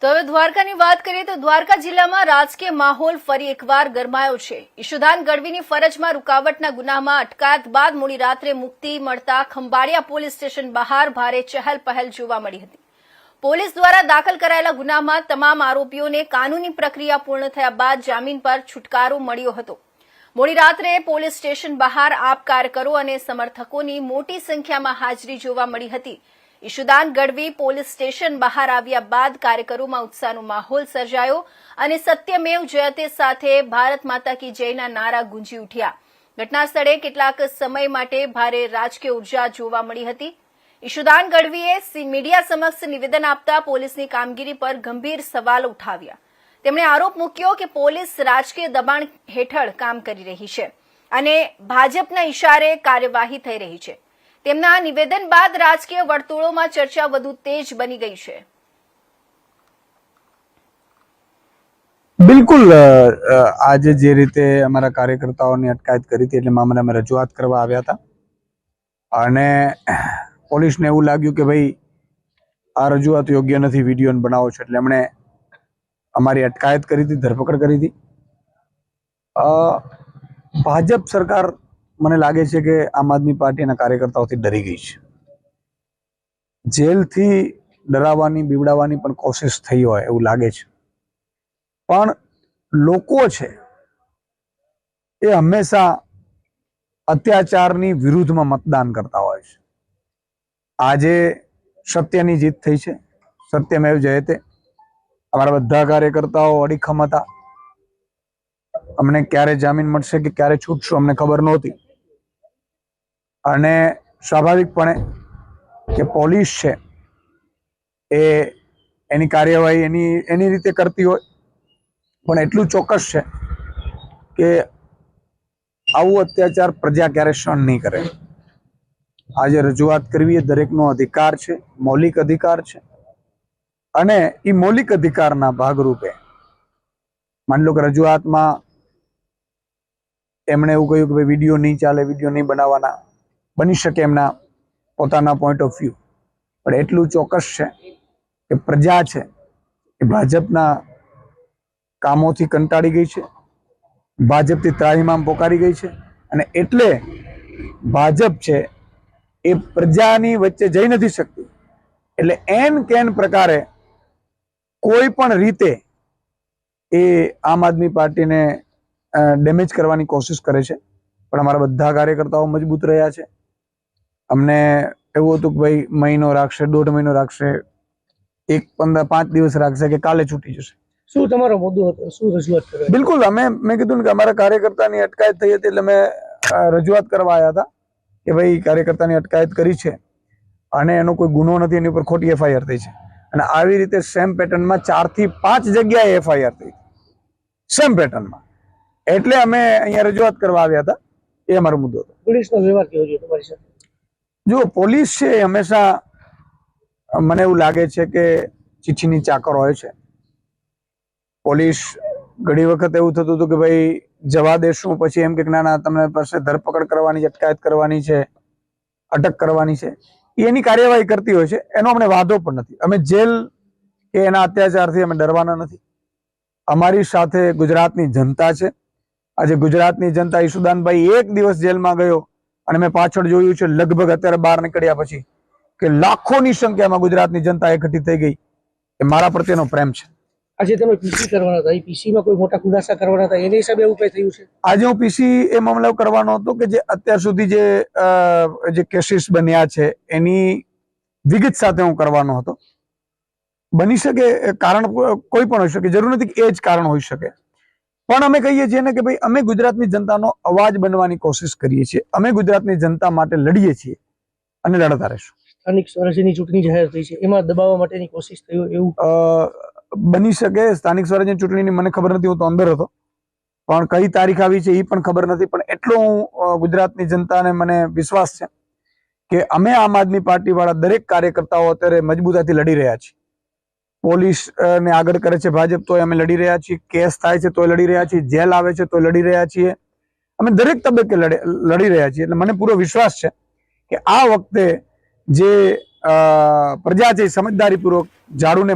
તો હવે દ્વારકાની વાત કરીએ તો દ્વારકા જિલ્લામાં રાજકીય માહોલ ફરી એકવાર ગરમાયો છે। ઈશુદાન ગઢવીની ફરજમાં રૂકાવટના ગુનામાં અટકાયત બાદ મોડી રાત્રે મુક્તિ મળતા ખંભાળિયા પોલીસ સ્ટેશન બહાર ભારે ચહલપહલ જોવા મળી હતી। પોલીસ દ્વારા દાખલ કરાયેલા ગુનામાં તમામ આરોપીઓને કાનૂની પ્રક્રિયા પૂર્ણ થયા બાદ જામીન પર છુટકારો મળ્યો હતો। મોડી રાત્રે પોલીસ સ્ટેશન બહાર આપ કાર્યકરો અને સમર્થકોની મોટી સંખ્યામાં હાજરી જોવા મળી હતી। ઈશુદાન ગઢવી પોલીસ સ્ટેશન બહાર આવ્યા બાદ કાર્યકરોમાં ઉત્સાહનો માહોલ સર્જાયો અને સત્યમેવ જયતે સાથે ભારત માતા કી જયના નારા ગુંજી ઉઠ્યા। ઘટના સ્થળે કેટલાક સમય માટે ભારે રાજકીય ઉર્જા જોવા મળી હતી। ઈશુદાન ગઢવીએ મીડિયા સમક્ષ નિવેદન આપતા પોલીસની કામગીરી પર ગંભીર સવાલો ઉઠાવ્યા। તેમણે આરોપ મૂક્યો કે પોલીસ રાજકીય દબાણ હેઠળ કામ કરી રહી છે અને ભાજપના ઇશારે કાર્યવાહી થઈ રહી છે। તેમના નિવેદન બાદ રાજકીય વર્તુળોમાં ચર્ચા વધુ તેજ બની ગઈ છે। બિલકુલ આજે જે રીતે અમારા કાર્યકર્તાઓની અટકાયત કરી હતી એટલે મામલે અમે રજૂઆત કરવા આવ્યા હતા અને પોલીસને એવું લાગ્યું કે ભાઈ આ રજૂઆત યોગ્ય નથી, વિડીયો બનાવો છો એટલે એમણે અમારી અટકાયત કરી હતી, ધરપકડ કરી હતી। ભાજપ સરકાર મને લાગે છે કે આમ આદમી પાર્ટીના કાર્યકર્તાઓથી ડરી ગઈ છે। જેલથી ડરાવવાની બીવડાવવાની પણ કોશિશ થઈ હોય એવું લાગે છે, પણ લોકો છે એ હંમેશા અત્યાચારની વિરુદ્ધમાં મતદાન કરતા હોય છે। આજે સત્યની જીત થઈ છે, સત્યમેવ જયતે। અમારા બધા કાર્યકર્તાઓ અડીખમ હતા। અમને ક્યારે જામીન મળશે કે ક્યારે છૂટશું અમને ખબર નહોતી અને સ્વાભાવિકપણે કે પોલીસ છે એ એની કાર્યવાહી એની રીતે કરતી હોય, પણ એટલું ચોક્કસ છે કે આવું અત્યાચાર પ્રજા ક્યારે સહન નહીં કરે। આજે રજૂઆત કરવી એ દરેકનો અધિકાર છે, મૌલિક અધિકાર છે અને એ મૌલિક અધિકારના ભાગરૂપે માની લો કે રજૂઆતમાં એમણે એવું કહ્યું કે ભાઈ વિડીયો નહીં ચાલે, વિડીયો નહીં બનાવવાના, બની શકે એમના પોતાના પોઈન્ટ ઓફ વ્યૂ, પણ એટલું ચોક્કસ છે કે પ્રજા છે એ ભાજપના કામોથી કંટાળી ગઈ છે, ભાજપથી ત્રાહિમામ પોકારી ગઈ છે અને એટલે ભાજપ છે એ પ્રજાની વચ્ચે જઈ નથી શકતી। એટલે એન કેન પ્રકારે કોઈ પણ રીતે એ આમ આદમી પાર્ટીને ડેમેજ કરવાની કોશિશ કરે છે, પણ અમારા બધા કાર્યકર્તાઓ મજબૂત રહ્યા છે। અમને એવું હતું કે ભાઈ મહિનો રાખશે, 1.5 મહિનો રાખશે, 5 દિવસ રાખશે કે કાલે છૂટી જશે। શું તમારો મુદ્દો હતો, શું રજૂઆત કરી? બિલકુલ મેં કીધું ને કે અમારા કાર્યકર્તાની અટકાયત થઈ હતી એટલે મેં રજૂઆત કરવા આવ્યા હતા કે ભાઈ કાર્યકર્તાની અટકાયત કરી છે અને એનો કોઈ ગુનો નથી, એની ઉપર ખોટી એફઆઈઆર થઈ છે અને આવી રીતે સેમ પેટર્નમાં 4 થી 5 જગ્યાએ એફઆઈઆર થઈ સેમ પેટર્નમાં, એટલે અમે અહીંયા રજૂઆત કરવા આવ્યા હતા। એ અમારો મુદ્દો હતો। પોલીસનો વ્યવહાર કેવો છે તમારી સાથે? જો પોલીસ છે હંમેશા મને એવું લાગે છે કે ચીઠીની ચાકર હોય છે। પોલીસ ઘણી વખત એવું થતું હતું કે ભાઈ જવા દેશું, પછી એમ કે ના ના તમને પાસે ધરપકડ કરવાની છે, અટકાયત કરવાની છે, અટક કરવાની છે, એની કાર્યવાહી કરતી હોય છે। એનો અમને વાંધો પણ નથી, અમે જેલ કે એના અત્યાચારથી અમે ડરવાના નથી। અમારી સાથે ગુજરાતની જનતા છે। આજે ગુજરાતની જનતા, ઈશુદાનભાઈ એક દિવસ જેલમાં ગયો અને મેં પાછળ જોયું છે લગભગ અત્યારે બહાર નીકળ્યા પછી કે લાખોની સંખ્યામાં ગુજરાતની જનતા એકઠી થઈ ગઈ। એ મારા પ્રત્યેનો પ્રેમ છે। આજે તમે પીસી કરવાના હતા, એ પીસીમાં કોઈ મોટા ખુલાસા કરવાના હતા, એની હિસાબે એવું કઈ થયું છે? આજે હું પીસી એ મામલે કરવાનો હતો કે જે અત્યાર સુધી જે કેસીસ બન્યા છે એની વિગત સાથે હું કરવાનો હતો। બની શકે કારણ કોઈ પણ હોઈ શકે, જરૂર નથી કે એ જ કારણ હોઈ શકે, પણ અમે કહીએ છીએ ને કે ભાઈ અમે ગુજરાતની જનતાનો અવાજ બનવાની કોશિશ કરીએ છીએ, અમે ગુજરાતની જનતા માટે લડીએ છીએ અને લડતા રહીશું। સ્થાનિક સ્વરાજ્યની ચૂંટણી જાહેર થઈ છે, એમાં દબાવવા માટેની કોશિશ થઈ એવું બની શકે। સ્થાનિક સ્વરાજ્યની ચૂંટણીની મને ખબર નથી, હું તો અંદર હતો, પણ કઈ તારીખ આવી છે એ પણ ખબર નથી, પણ એટલો હું ગુજરાતની જનતાને મને વિશ્વાસ છે કે અમે આમ આદમી પાર્ટી વાળા દરેક કાર્યકર્તાઓ અત્યારે મજબૂતાઈથી લડી રહ્યા છીએ। પોલીસ ને આગળ કરે છે ભાજપ તોય અમે લડી રહ્યા છીએ, કેસ થાય છે તોય લડી રહ્યા છીએ, જેલ આવે છે તોય લડી રહ્યા છીએ, અમે દરેક તબક્કે લડી રહ્યા છીએ। એટલે મને પૂરો વિશ્વાસ છે કે આ વખતે જે પ્રજા છે સમજદારીપૂર્વક ઝાડુને